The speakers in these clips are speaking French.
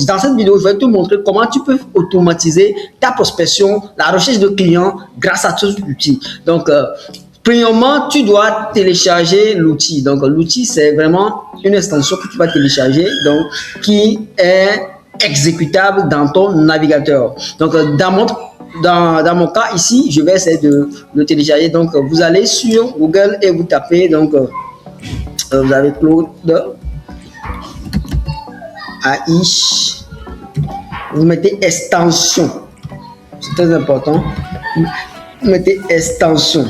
dans cette vidéo, je vais te montrer comment tu peux automatiser ta prospection, la recherche de clients grâce à cet outil. Donc, premièrement, tu dois télécharger l'outil. Donc, l'outil, c'est vraiment une extension que tu vas télécharger, donc, qui est exécutable dans ton navigateur. Donc, dans mon cas ici, je vais essayer de le télécharger. Donc, vous allez sur Google et vous tapez, donc, vous avez Claude AI. Vous mettez extension. C'est très important. Vous mettez extension.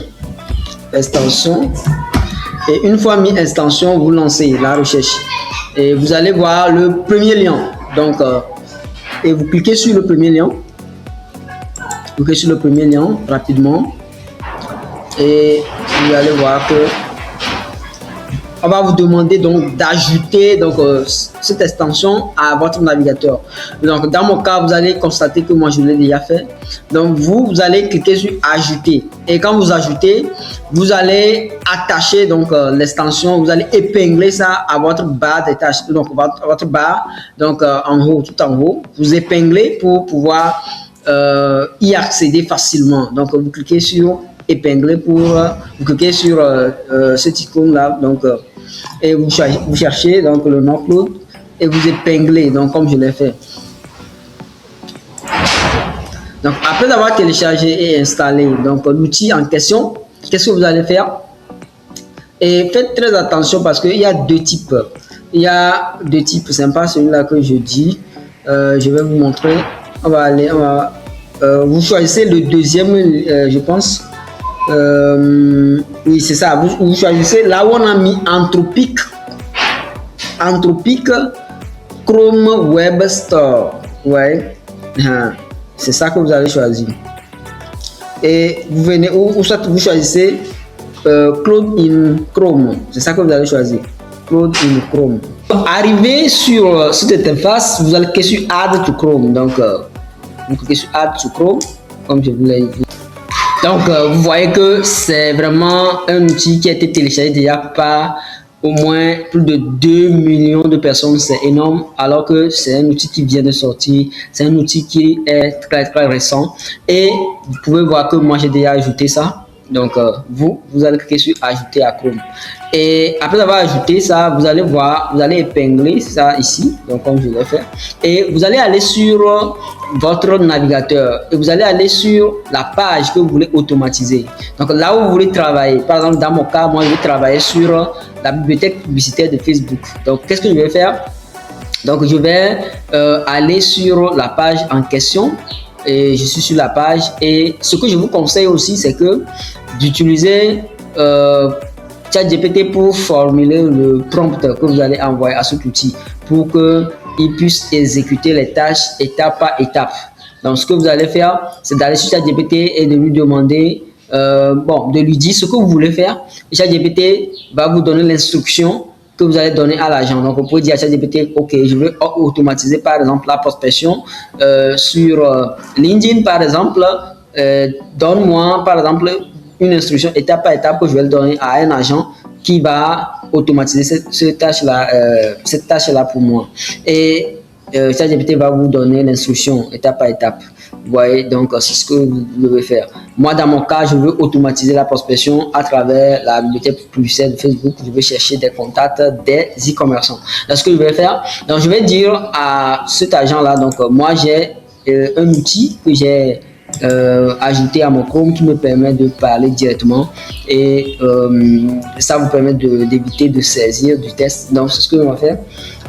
Et une fois mis extension, vous lancez la recherche. Et vous allez voir le premier lien. Donc, et vous cliquez sur le premier lien. Vous cliquez sur le premier lien rapidement. Et vous allez voir que on va vous demander donc d'ajouter donc cette extension à votre navigateur. Donc dans mon cas, vous allez constater que moi je l'ai déjà fait. Donc vous allez cliquer sur ajouter et quand vous ajoutez, vous allez attacher donc l'extension, vous allez épingler ça à votre barre de tâches, donc votre barre donc en haut, tout en haut, vous épinglez pour pouvoir y accéder facilement. Donc vous cliquez sur épingler pour vous cliquez sur cette icône là donc et vous cherchez donc le nom Claude et vous épinglez donc comme je l'ai fait. Donc après avoir téléchargé et installé donc l'outil en question, qu'est-ce que vous allez faire? Et faites très attention parce qu'il y a deux types. Il y a deux types, c'est pas celui-là que je dis. Je vais vous montrer. Vous choisissez le deuxième, je pense. Oui, c'est ça. Vous choisissez là où on a mis Anthropic Chrome Web Store. Ouais, c'est ça que vous allez choisir. Et vous venez ou soit vous choisissez Cloud in Chrome. C'est ça que vous allez choisir. Cloud in Chrome. Arrivé sur cette interface, vous allez cliquer sur Add to Chrome. Donc, vous cliquez sur Add to Chrome, comme je vous l'ai dit. Donc, vous voyez que c'est vraiment un outil qui a été téléchargé déjà par au moins plus de 2 millions de personnes. C'est énorme, alors que c'est un outil qui vient de sortir. C'est un outil qui est très, très récent. Et vous pouvez voir que moi, j'ai déjà ajouté ça. Donc, vous allez cliquer sur Ajouter à Chrome. Et après avoir ajouté ça, vous allez voir, vous allez épingler ça ici, donc comme je l'ai fait. Et vous allez aller sur votre navigateur et vous allez aller sur la page que vous voulez automatiser. Donc, là où vous voulez travailler, par exemple, dans mon cas, moi, je vais travailler sur la bibliothèque publicitaire de Facebook. Donc, qu'est-ce que je vais faire? Donc, je vais aller sur la page en question. Et je suis sur la page et ce que je vous conseille aussi c'est que d'utiliser ChatGPT pour formuler le prompt que vous allez envoyer à cet outil pour qu'il puisse exécuter les tâches étape par étape. Donc ce que vous allez faire c'est d'aller sur ChatGPT et de lui demander de lui dire ce que vous voulez faire. ChatGPT va vous donner l'instruction que vous allez donner à l'agent. Donc, vous pouvez dire à ChatGPT, OK, je veux automatiser par exemple la prospection sur LinkedIn, par exemple. Donne-moi, par exemple, une instruction étape par étape que je vais le donner à un agent qui va automatiser cette tâche-là pour moi. Et ChatGPT va vous donner l'instruction étape par étape. Vous voyez, donc c'est ce que vous devez faire. Moi, dans mon cas, je veux automatiser la prospection à travers la bibliothèque publicitaire de Facebook. Je vais chercher des contacts des e-commerçants. Donc, ce que je vais faire, donc je vais dire à cet agent-là, donc moi, j'ai un outil que j'ai ajouté à mon Chrome qui me permet de parler directement et ça vous permet d'éviter de saisir du test. Donc, c'est ce que je vais faire.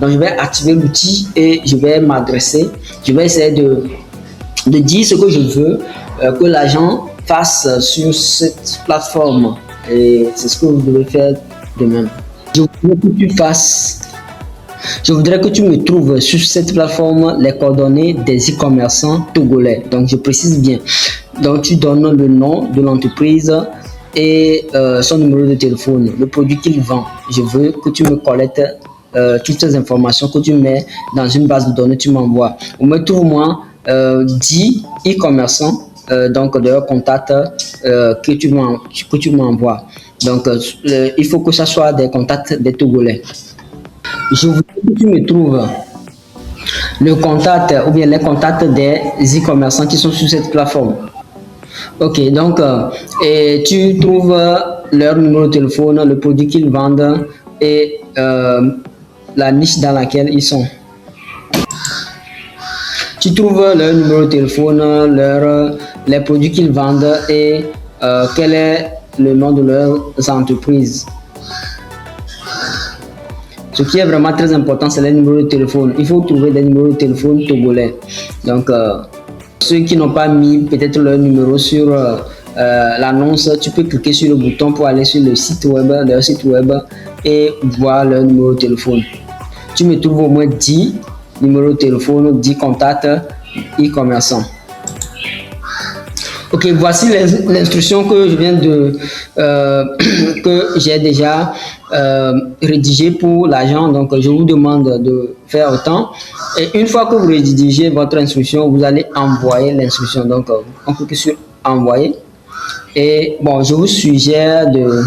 Donc, je vais activer l'outil et je vais m'adresser. Je vais essayer de dire ce que je veux que l'agent fasse sur cette plateforme et c'est ce que vous devez faire de même. Je voudrais que tu me trouves sur cette plateforme les coordonnées des e-commerçants togolais. Donc je précise bien. Donc tu donnes le nom de l'entreprise et son numéro de téléphone, le produit qu'il vend. Je veux que tu me collectes toutes ces informations que tu mets dans une base de données, tu m'envoies. Au moins trouve-moi 10 e-commerçants donc de leur contact que tu m'envoies. Donc il faut que ça soit des contacts des Togolais. Je voudrais que tu me trouves le contact ou bien les contacts des e-commerçants qui sont sur cette plateforme. Ok, donc et tu trouves leur numéro de téléphone, le produit qu'ils vendent et la niche dans laquelle ils sont. Tu trouves leur numéro de téléphone, les produits qu'ils vendent et quel est le nom de leurs entreprises. Ce qui est vraiment très important, c'est les numéros de téléphone. Il faut trouver des numéros de téléphone togolais. Donc, ceux qui n'ont pas mis peut-être leur numéro sur l'annonce, tu peux cliquer sur le bouton pour aller sur le site web, leur site web et voir leur numéro de téléphone. Tu me trouves au moins 10 numéros de téléphone, 10 contacts e-commerçants. Ok, voici l'instruction que je viens de que j'ai déjà rédigée pour l'agent. Donc, je vous demande de faire autant. Et une fois que vous rédigez votre instruction, vous allez envoyer l'instruction. Donc, on clique sur envoyer. Et bon, je vous suggère de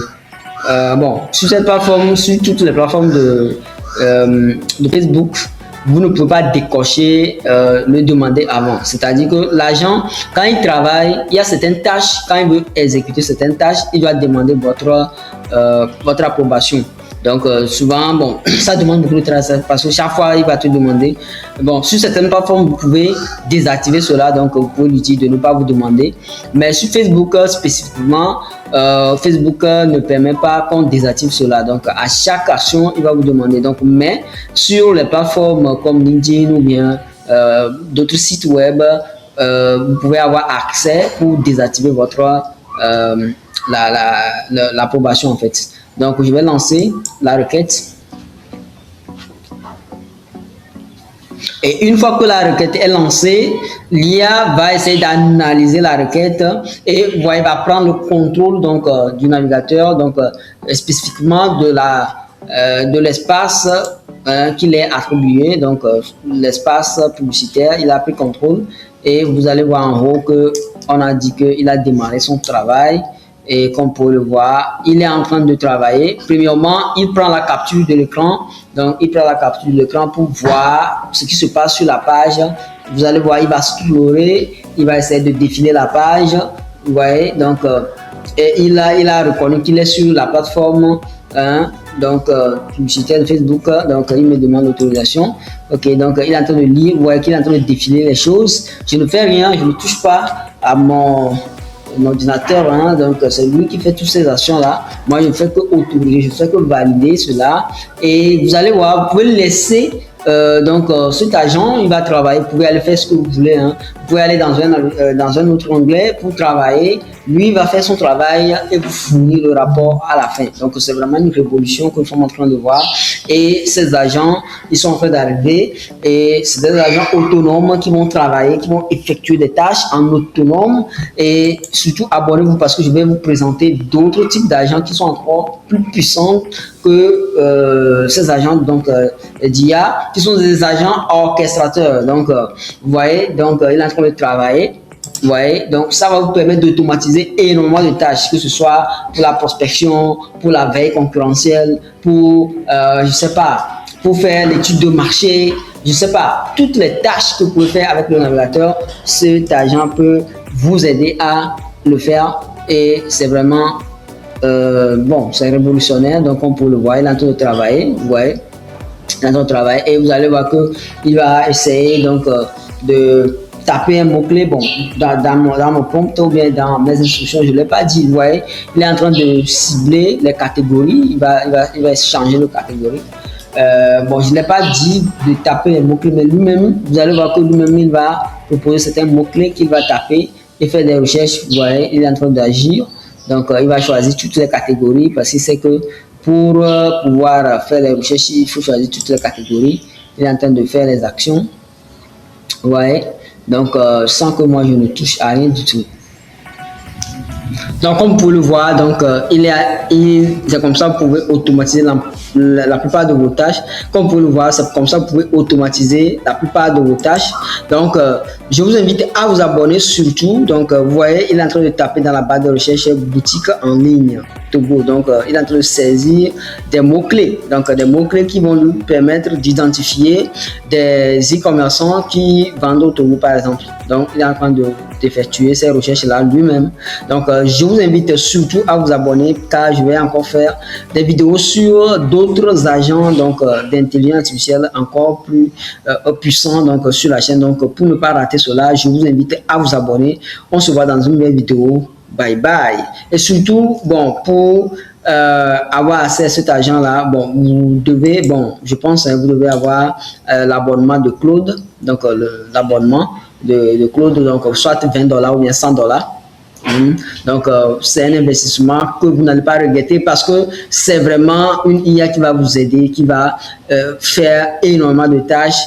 sur cette plateforme, sur toutes les plateformes de Facebook, vous ne pouvez pas décocher le demander avant. C'est-à-dire que l'agent, quand il travaille, il y a certaines tâches, quand il veut exécuter certaines tâches, il doit demander votre approbation. Donc souvent, bon, ça demande beaucoup de travail parce que chaque fois, il va te demander. Bon, sur certaines plateformes, vous pouvez désactiver cela, donc vous pouvez lui dire de ne pas vous demander. Mais sur Facebook spécifiquement, Facebook ne permet pas qu'on désactive cela. Donc à chaque action, il va vous demander. Donc, mais sur les plateformes comme LinkedIn ou bien d'autres sites web, vous pouvez avoir accès pour désactiver votre l'approbation en fait. Donc, je vais lancer la requête. Et une fois que la requête est lancée, l'IA va essayer d'analyser la requête et vous voyez, va prendre le contrôle donc, du navigateur, donc spécifiquement de l'espace qu'il est attribué, donc l'espace publicitaire, il a pris contrôle et vous allez voir en haut qu'on a dit qu'il a démarré son travail. Et comme vous pouvez le voir, il est en train de travailler. Premièrement, il prend la capture de l'écran. Donc, il prend la capture de l'écran pour voir ce qui se passe sur la page. Vous allez voir, il va scroller, il va essayer de défiler la page. Vous voyez, donc, et il a reconnu qu'il est sur la plateforme donc publicitaire de Facebook. Donc, il me demande l'autorisation. Ok, donc il est en train de lire. Vous voyez qu'il est en train de défiler les choses. Je ne fais rien, je ne touche pas à mon ordinateur, donc c'est lui qui fait toutes ces actions là. Moi je ne fais que autoriser, je ne fais que valider cela et vous allez voir, vous pouvez laisser cet agent, il va travailler, vous pouvez aller faire ce que vous voulez, vous pouvez aller dans un autre onglet pour travailler, lui il va faire son travail et vous fournir le rapport à la fin. Donc c'est vraiment une révolution que nous sommes en train de voir et ces agents, ils sont en train d'arriver et c'est des agents autonomes qui vont travailler, qui vont effectuer des tâches en autonome et surtout abonnez-vous parce que je vais vous présenter d'autres types d'agents qui sont encore plus puissants que ces agents d'IA qui sont des agents orchestrateurs. Donc, vous voyez, donc il est en train de travailler. Vous voyez, donc ça va vous permettre d'automatiser énormément de tâches, que ce soit pour la prospection, pour la veille concurrentielle, pour, je sais pas, pour faire l'étude de marché, je sais pas, toutes les tâches que vous pouvez faire avec le navigateur, cet agent peut vous aider à le faire et c'est vraiment c'est révolutionnaire. Donc on peut le voir, il est en train de travailler, vous voyez, il est en train de travailler et vous allez voir que il va essayer donc de taper un mot-clé, dans mon prompt ou bien dans mes instructions, je ne l'ai pas dit, vous voyez, il est en train de cibler les catégories, il va changer de catégorie. Je ne l'ai pas dit de taper un mot-clé, mais lui-même, vous allez voir que lui-même, il va proposer certains mots-clés qu'il va taper et faire des recherches, vous voyez, il est en train d'agir. Donc, il va choisir toutes les catégories parce qu'il sait que pour pouvoir faire les recherches, il faut choisir toutes les catégories. Il est en train de faire les actions. Vous voyez? Donc, sans que moi je ne touche à rien du tout. Donc, comme vous pouvez le voir, donc, c'est comme ça que vous pouvez automatiser la plupart de vos tâches. Comme vous pouvez le voir, c'est comme ça que vous pouvez automatiser la plupart de vos tâches. Donc, je vous invite à vous abonner surtout. Donc, vous voyez, il est en train de taper dans la barre de recherche boutique en ligne Togo. Donc, il est en train de saisir des mots-clés. Donc, des mots-clés qui vont lui permettre d'identifier des e-commerçants qui vendent au Togo, par exemple. Donc, il est en train d'effectuer ces recherches-là lui-même. Donc, je vous invite surtout à vous abonner car je vais encore faire des vidéos sur d'autres agents d'intelligence artificielle encore plus puissants sur la chaîne. Donc, pour ne pas rater cela, je vous invite à vous abonner. On se voit dans une nouvelle vidéo. Bye bye. Et surtout, bon, pour avoir accès à cet argent-là, bon, vous devez, bon, je pense, vous devez avoir l'abonnement de Claude, donc l'abonnement de Claude, donc soit $20 ou bien $100. Donc, c'est un investissement que vous n'allez pas regretter parce que c'est vraiment une IA qui va vous aider, qui va faire énormément de tâches